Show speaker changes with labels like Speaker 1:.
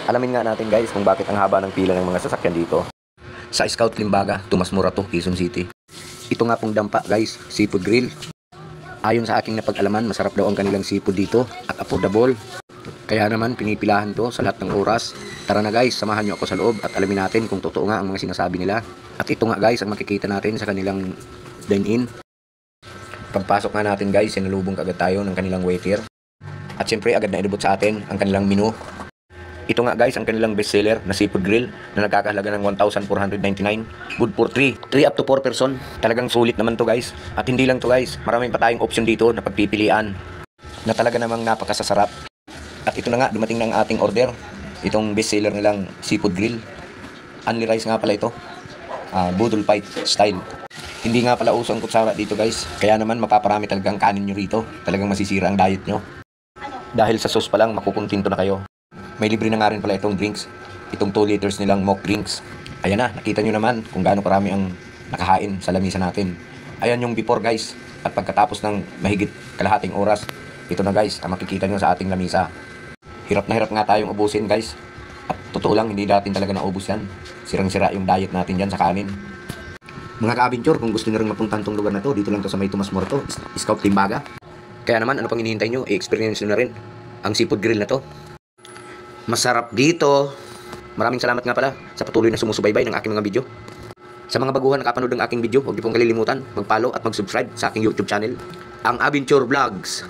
Speaker 1: Alamin nga natin guys kung bakit ang haba ng pila ng mga sasakyan dito. Sa Scout Limbaga, Tomas Morato, Quezon City. Ito nga pong dampa guys, seafood grill. Ayon sa aking napag-alaman, masarap daw ang kanilang seafood dito at affordable. Kaya naman pinipilahan to sa lahat ng oras. Tara na guys, samahan nyo ako sa loob at alamin natin kung totoo nga ang mga sinasabi nila. At ito nga guys ang makikita natin sa kanilang dine-in. Pagpasok nga natin guys, sinalubong kagad tayo ng kanilang waiter. At syempre agad na inubot sa atin ang kanilang menu. Ito nga guys ang kanilang bestseller na seafood grill na nagkakahalaga ng 1,499. Good for 3 up to 4 person. Talagang sulit naman to guys. At hindi lang to guys, maraming pa tayong option dito na pagpipilian na talaga namang napakasasarap. At ito na nga, dumating na ang ating order. Itong bestseller nilang seafood grill. Only rice nga pala ito. Budol fight style. Hindi nga pala uso ang kutsara dito guys. Kaya naman mapaparami talagang kanin nyo rito. Talagang masisira ang diet nyo. Dahil sa sauce pa lang, makukuntinto na kayo. May libre na nga rin pala itong drinks. Itong 2 liters nilang mock drinks. Ayan na, nakita nyo naman kung gaano karami ang nakahain sa lamisa natin. Ayan yung before guys. At pagkatapos ng mahigit kalahating oras, ito na guys, ang makikita nyo sa ating lamisa. Hirap na hirap nga tayong ubusin guys. At totoo lang, hindi natin talaga naubos yan. Sirang-sira yung diet natin dyan sa kanin. Mga ka-adventure, kung gusto nyo rin mapuntahan tong lugar na to, dito lang to sa may Tomas Morato, Scout Limbaga. Kaya naman, ano pang hinihintay nyo? I-experience nyo na rin ang seafood grill na to. Masarap dito. Maraming salamat nga pala sa patuloy na sumusubaybay ng aking mga video. Sa mga baguhan na kapanood ng aking video, huwag niyo pong kalilimutan mag-follow at mag-subscribe sa aking YouTube channel, ang Adventure Vlogs.